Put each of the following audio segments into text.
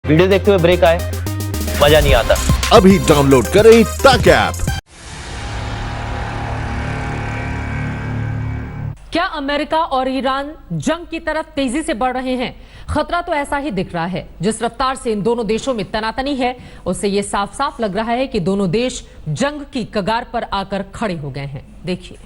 Video देखते हुए break आए, मजा नहीं आता। अभी डाउनलोड करें तक ऐप। क्या अमेरिका और ईरान जंग की तरफ तेजी से बढ़ रहे हैं? खतरा तो ऐसा ही दिख रहा है। जिस रफ्तार से इन दोनों देशों में तनातनी है, उससे यह साफ साफ लग रहा है कि दोनों देश जंग की कगार पर आकर खड़े हो गए हैं। देखिए,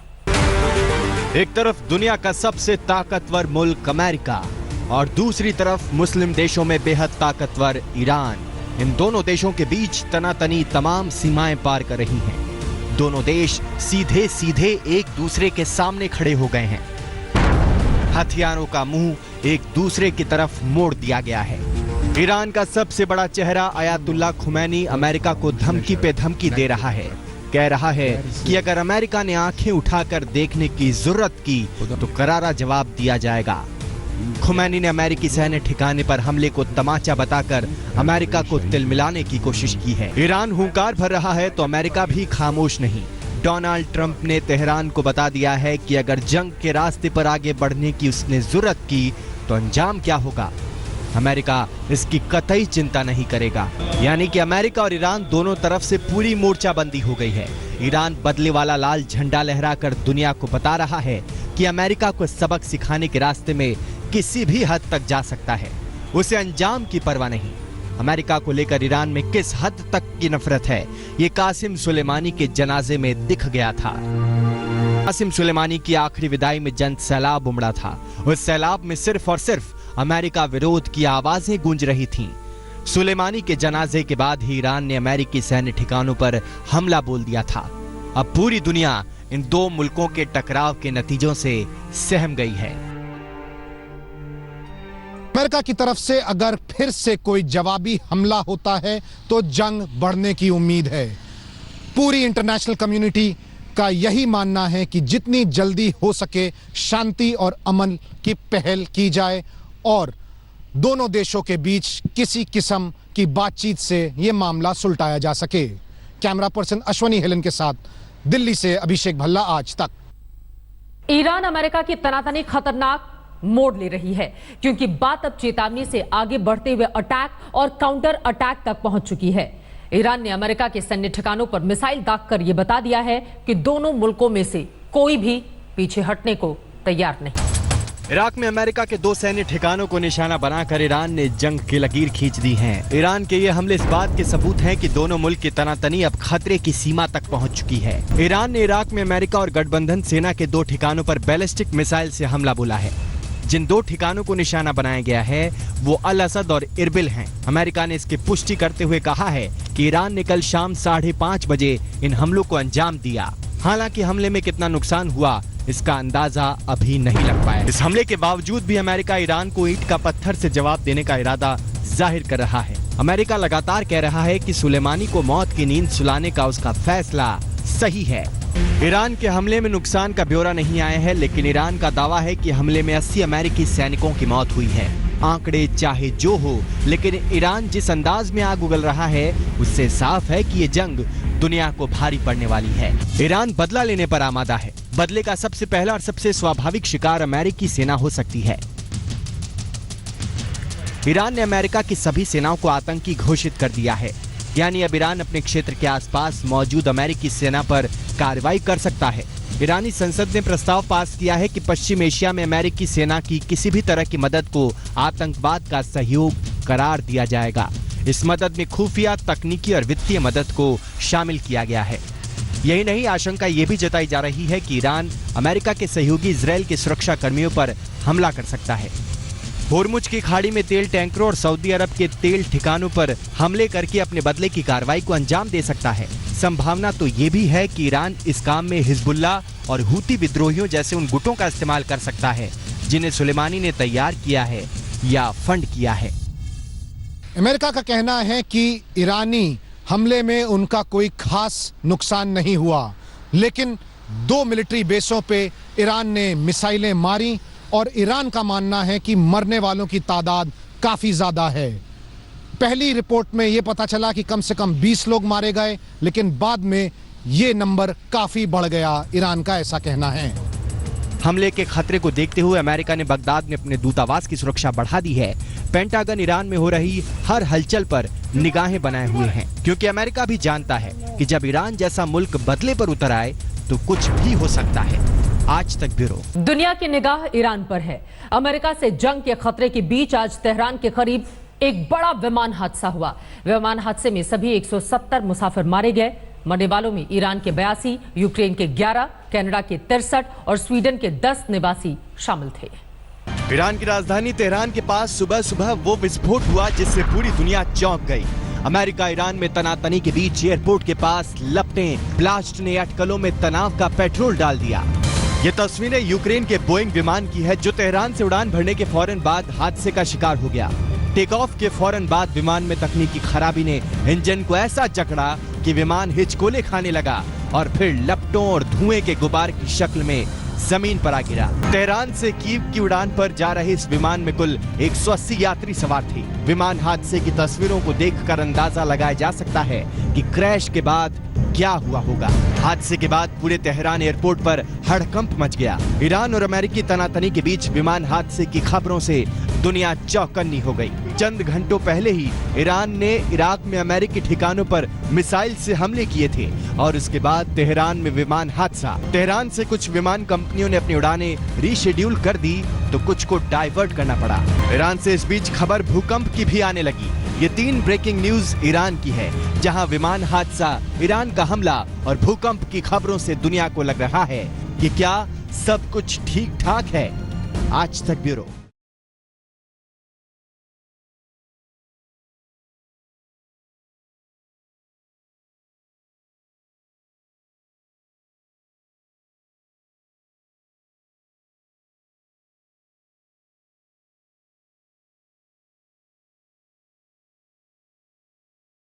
एक तरफ दुनिया का सबसे ताकतवर मुल्क अमेरिका और दूसरी तरफ मुस्लिम देशों में बेहद ताकतवर ईरान। इन दोनों देशों के बीच तनातनी तमाम सीमाएं पार कर रही हैं। दोनों देश सीधे सीधे एक दूसरे के सामने खड़े हो गए हैं। हथियारों का मुंह एक दूसरे की तरफ मोड़ दिया गया है। ईरान का सबसे बड़ा चेहरा अयातुल्ला खुमैनी अमेरिका को धमकी पे धमकी दे रहा है। कह रहा है कि अगर अमेरिका ने आंखें उठाकर देखने की जरूरत की तो करारा जवाब दिया जाएगा। खुमैनी ने अमेरिकी सैन्य ठिकाने पर हमले को तमाचा बताकर अमेरिका को तिलमिलाने की कोशिश की है। ईरान हुंकार भर रहा है तो अमेरिका भी खामोश नहीं। डोनाल्ड ट्रंप ने तेहरान को बता दिया है कि अगर जंग के रास्ते पर आगे बढ़ने की उसने जरूरत की तो अंजाम क्या होगा, अमेरिका इसकी कतई चिंता नहीं करेगा। यानी कि अमेरिका और ईरान दोनों तरफ से पूरी मोर्चाबंदी हो गई है। ईरान बदले वाला लाल झंडा लहराकर दुनिया को बता रहा है कि अमेरिका को सबक सिखाने के रास्ते में किसी भी हद तक जा सकता है, उसे अंजाम की परवाह नहीं। अमेरिका को लेकर ईरान में किस हद तक की नफरत है, ये कासिम सुलेमानी के जनाजे में दिख गया था। कासिम सुलेमानी की आखिरी विदाई में जन सैलाब उमड़ा था। उस सैलाब में सिर्फ और सिर्फ अमेरिका विरोध की आवाजें गूंज रही थीं। सुलेमानी के जनाजे के बाद ही ईरान ने अमेरिकी सैन्य ठिकानों पर हमला बोल दिया था। अब पूरी दुनिया इन दो मुल्कों के टकराव के नतीजों से सहम गई है। अमेरिका की तरफ से अगर फिर से कोई जवाबी हमला होता है तो जंग बढ़ने की उम्मीद है। पूरी इंटरनेशनल कम्युनिटी का यही मानना है कि जितनी जल्दी हो सके शांति और अमन की पहल की जाए और दोनों देशों के बीच किसी किस्म की बातचीत से यह मामला सुलटाया जा सके। कैमरा पर्सन अश्वनी हेलन के साथ दिल्ली से अभिषेक भल्ला, आज तक। ईरान अमेरिका की तनातनी खतरनाक मोड़ ले रही है, क्योंकि बात अब चेतावनी से आगे बढ़ते हुए अटैक और काउंटर अटैक तक पहुंच चुकी है। ईरान ने अमेरिका के सैन्य ठिकानों पर मिसाइल दागकर यह बता दिया है कि दोनों मुल्कों में से कोई भी पीछे हटने को तैयार नहीं। इराक में अमेरिका के 2 सैन्य ठिकानों को निशाना बनाकर ईरान ने जंग की लकीर खींच दी है। ईरान के ये हमले इस बात के सबूत हैं कि दोनों मुल्क की तनातनी अब खतरे की सीमा तक पहुंच चुकी है। ईरान ने इराक में अमेरिका और गठबंधन सेना के 2 ठिकानों पर बैलिस्टिक मिसाइल से हमला बोला है। जिन 2 ठिकानों को निशाना बनाया गया है वो अल असद और इरबिल हैं। अमेरिका ने इसकी पुष्टि करते हुए कहा है कि ईरान ने कल शाम 5:30 बजे इन हमलों को अंजाम दिया। हालांकि हमले में कितना नुकसान हुआ इसका अंदाजा अभी नहीं लग पाया। इस हमले के बावजूद भी अमेरिका ईरान को ईंट का पत्थर से जवाब देने का इरादा जाहिर कर रहा है। अमेरिका लगातार कह रहा है कि सुलेमानी को मौत की नींद सुलाने का उसका फैसला सही है। ईरान के हमले में नुकसान का ब्यौरा नहीं आया है, लेकिन ईरान का दावा है कि हमले में 80 अमेरिकी सैनिकों की मौत हुई है। आंकड़े चाहे जो हो, लेकिन ईरान जिस अंदाज में आग उगल रहा है उससे साफ है कि ये जंग दुनिया को भारी पड़ने वाली है। ईरान बदला लेने पर आमादा है। बदले का सबसे पहला और सबसे स्वाभाविक शिकार अमेरिकी सेना हो सकती है। ईरान ने अमेरिका की सभी सेनाओं को आतंकी घोषित कर दिया है। यानी अब ईरान अपने क्षेत्र के आसपास मौजूद अमेरिकी सेना पर कार्रवाई कर सकता है। ईरानी संसद ने प्रस्ताव पास किया है कि पश्चिम एशिया में अमेरिकी सेना की किसी भी तरह की मदद को आतंकवाद का सहयोग करार दिया जाएगा। इस मदद में खुफिया, तकनीकी और वित्तीय मदद को शामिल किया गया है। यही नहीं, आशंका ये भी जताई जा रही है कि ईरान अमेरिका के सहयोगी इजरायल के सुरक्षा कर्मियों पर हमला कर सकता है। होर्मुज की खाड़ी में तेल टैंकरों और सऊदी अरब के तेल ठिकानों पर हमले करके अपने बदले की कार्रवाई को अंजाम दे सकता है। संभावना तो ये भी है कि ईरान इस काम में हिजबुल्ला और हूती विद्रोहियों जैसे उन गुटों का इस्तेमाल कर सकता है जिन्हें सुलेमानी ने तैयार किया है या फंड किया है। अमेरिका का कहना है कि ईरानी हमले में उनका कोई खास नुकसान नहीं हुआ, लेकिन 2 मिलिट्री बेसों पे ईरान ने मिसाइलें मारी और ईरान का मानना है कि मरने वालों की तादाद काफी ज्यादा है। पहली रिपोर्ट में यह पता चला कि कम से कम 20 लोग मारे गए, लेकिन बाद में ये नंबर काफी बढ़ गया, ईरान का ऐसा कहना है। हमले के खतरे को देखते हुए अमेरिका ने बगदाद में अपने दूतावास की सुरक्षा बढ़ा दी है। पेंटागन ईरान में हो रही हर हलचल पर निगाहें बनाए हुए हैं, क्योंकि अमेरिका भी जानता है कि जब ईरान जैसा मुल्क बदले पर उतर आए तो कुछ भी हो सकता है। आज तक ब्यूरो। दुनिया की निगाह ईरान पर है। अमेरिका से जंग के खतरे के बीच आज तेहरान के करीब एक बड़ा विमान हादसा हुआ। विमान हादसे में सभी 170 मुसाफिर मारे गए। मरने वालों में ईरान के 82, यूक्रेन के 11, कनाडा के 63 और स्वीडन के 10 निवासी शामिल थे। ईरान की राजधानी तेहरान के पास सुबह सुबह वो विस्फोट हुआ जिससे पूरी दुनिया चौंक गई। अमेरिका ईरान में तनातनी के बीच एयरपोर्ट के पास लपटें ब्लास्ट ने अटकलों में तनाव का पेट्रोल डाल दिया। ये तस्वीरें यूक्रेन के बोइंग विमान की है जो तेहरान से उड़ान भरने के फौरन बाद हादसे का शिकार हो गया। टेक ऑफ के फौरन बाद विमान में तकनीकी खराबी ने इंजन को ऐसा जकड़ा कि विमान हिचकोले खाने लगा और फिर लपटों और धुएं के गुबार की शक्ल में जमीन पर आ गिरा। तेहरान से कीव की उड़ान पर जा रहे इस विमान में कुल 180 यात्री सवार थे। विमान हादसे की तस्वीरों को देखकर अंदाजा लगाया जा सकता है कि क्रैश के बाद क्या हुआ होगा। हादसे के बाद पूरे तेहरान एयरपोर्ट पर हड़कंप मच गया। ईरान और अमेरिकी तनातनी के बीच विमान हादसे की खबरों से दुनिया चौकन्नी हो गई। चंद घंटों पहले ही ईरान ने इराक में अमेरिकी ठिकानों पर मिसाइल से हमले किए थे और उसके बाद तेहरान में विमान हादसा। तेहरान से कुछ विमान कंपनियों ने अपनी उड़ानें रीशेड्यूल कर दी तो कुछ को डाइवर्ट करना पड़ा। ईरान से इस बीच खबर भूकंप की भी आने लगी। ये 3 ब्रेकिंग न्यूज ईरान की है, जहां विमान हादसा, ईरान का हमला और भूकंप की खबरों से दुनिया को लग रहा है कि क्या सब कुछ ठीक ठाक है। आज तक ब्यूरो।